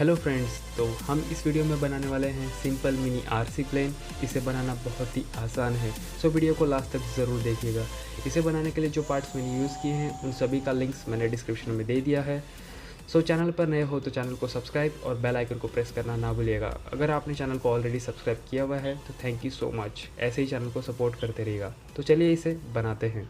Hello friends, तो हम इस वीडियो में बनाने वाले हैं सिंपल मिनी आरसी प्लेन। इसे बनाना बहुत ही आसान है, सो वीडियो को लास्ट तक ज़रूर देखिएगा। इसे बनाने के लिए जो पार्ट्स मैंने यूज़ किए हैं उन सभी का लिंक्स मैंने डिस्क्रिप्शन में दे दिया है। सो चैनल पर नए हो तो चैनल को सब्सक्राइब और बेल आइकन को प्रेस करना ना भूलिएगा। अगर आपने चैनल को ऑलरेडी सब्सक्राइब किया हुआ है तो थैंक यू सो मच। ऐसे ही चैनल को सपोर्ट करते रहिएगा। तो चलिए इसे बनाते हैं।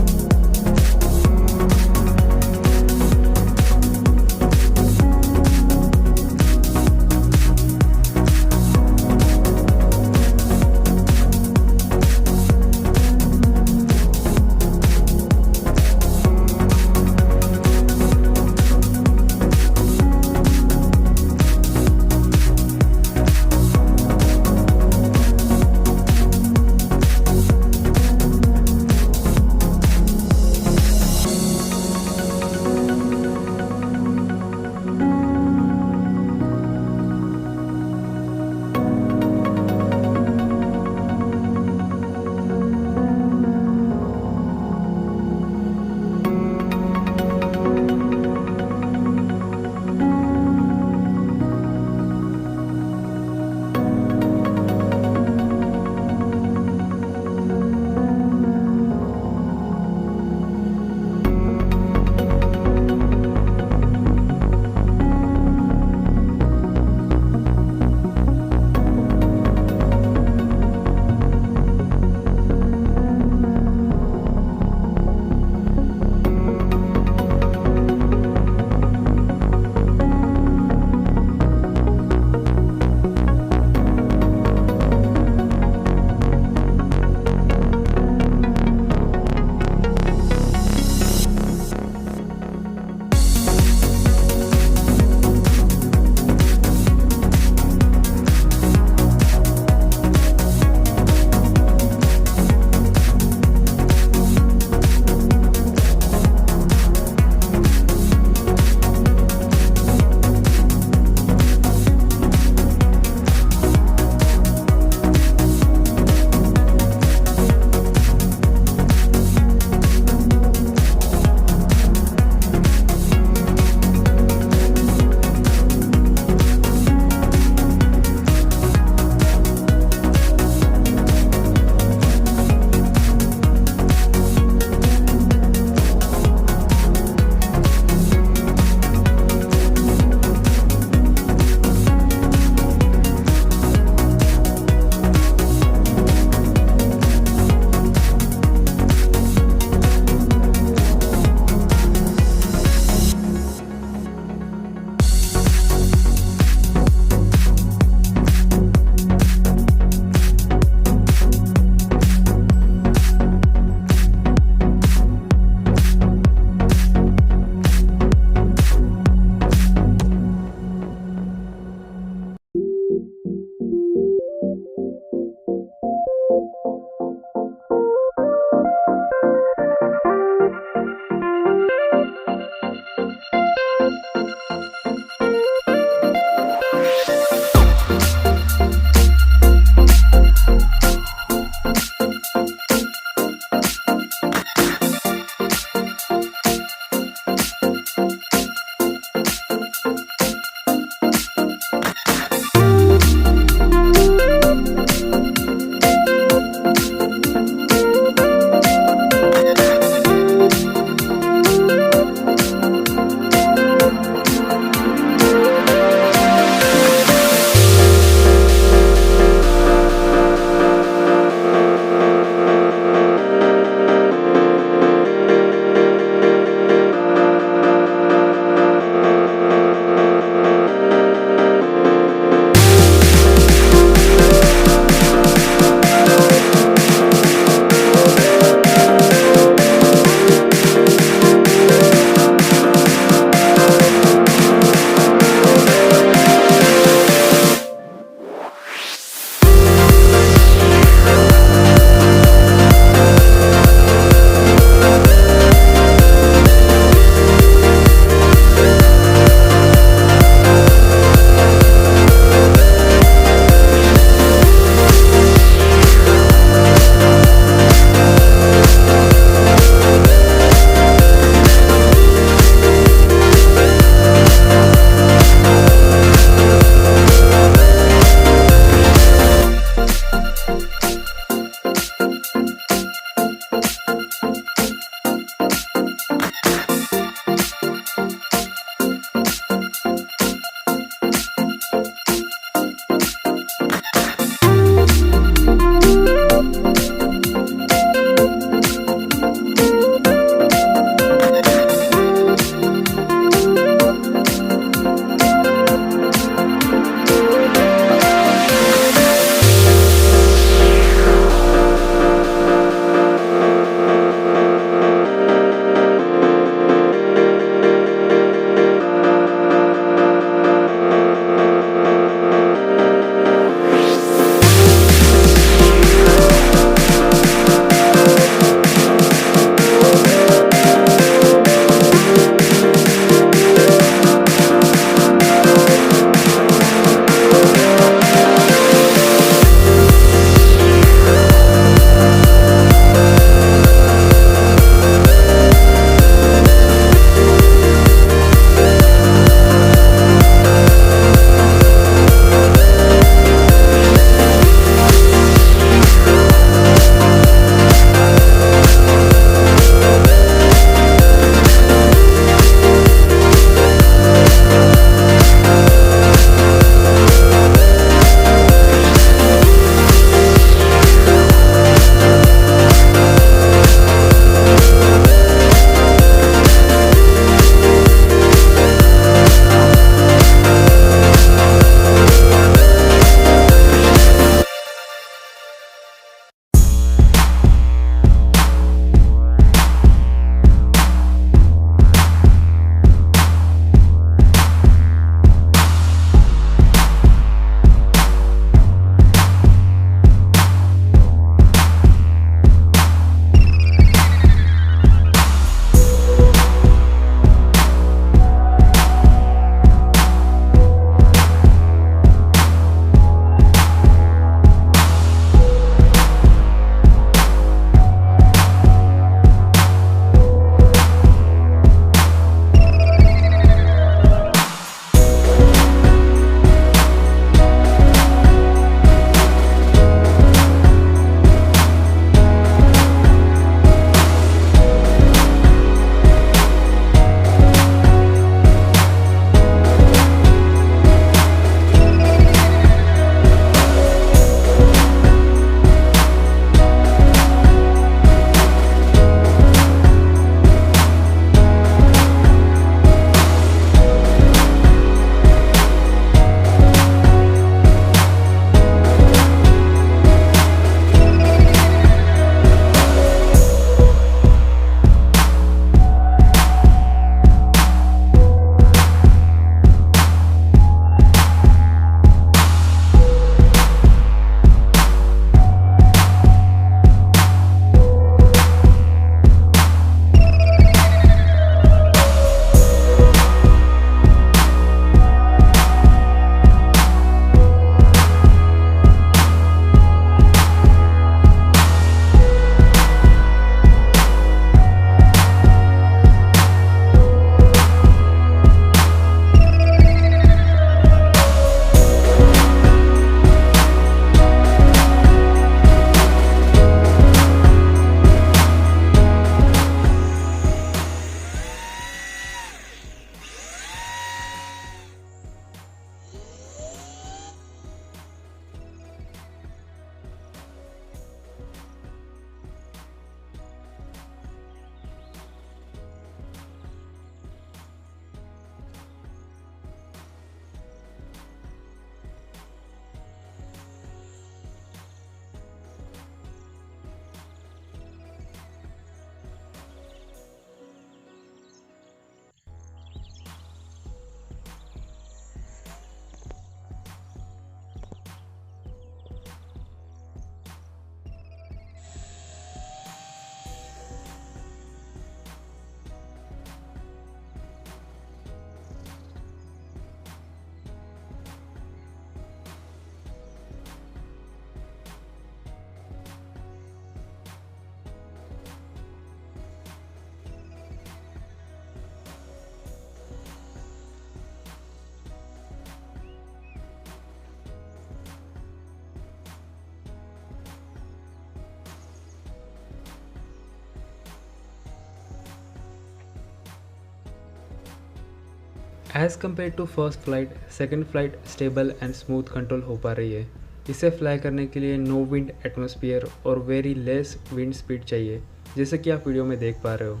As compare to first flight, second flight stable and smooth control हो पा रही है। इसे फ्लाई करने के लिए नो विंड एटमॉस्फेयर और वेरी लेस विंड स्पीड चाहिए, जैसे कि आप वीडियो में देख पा रहे हो।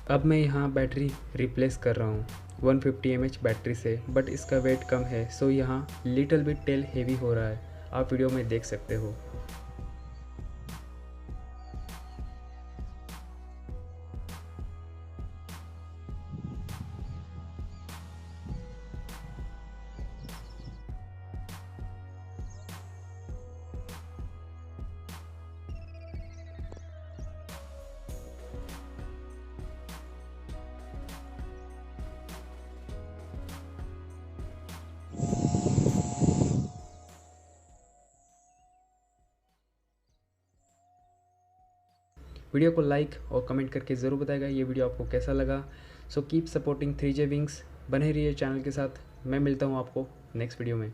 अब मैं यहाँ बैटरी रिप्लेस कर रहा हूँ 150 mAh बैटरी से, बट इसका वेट कम है, सो यहाँ लिटिल बिट टेल हेवी हो रहा है, आप वीडियो में देख सकते हो। वीडियो को लाइक और कमेंट करके ज़रूर बताएगा ये वीडियो आपको कैसा लगा। So keep supporting 3J wings, बने रहिए चैनल के साथ। मैं मिलता हूँ आपको नेक्स्ट वीडियो में।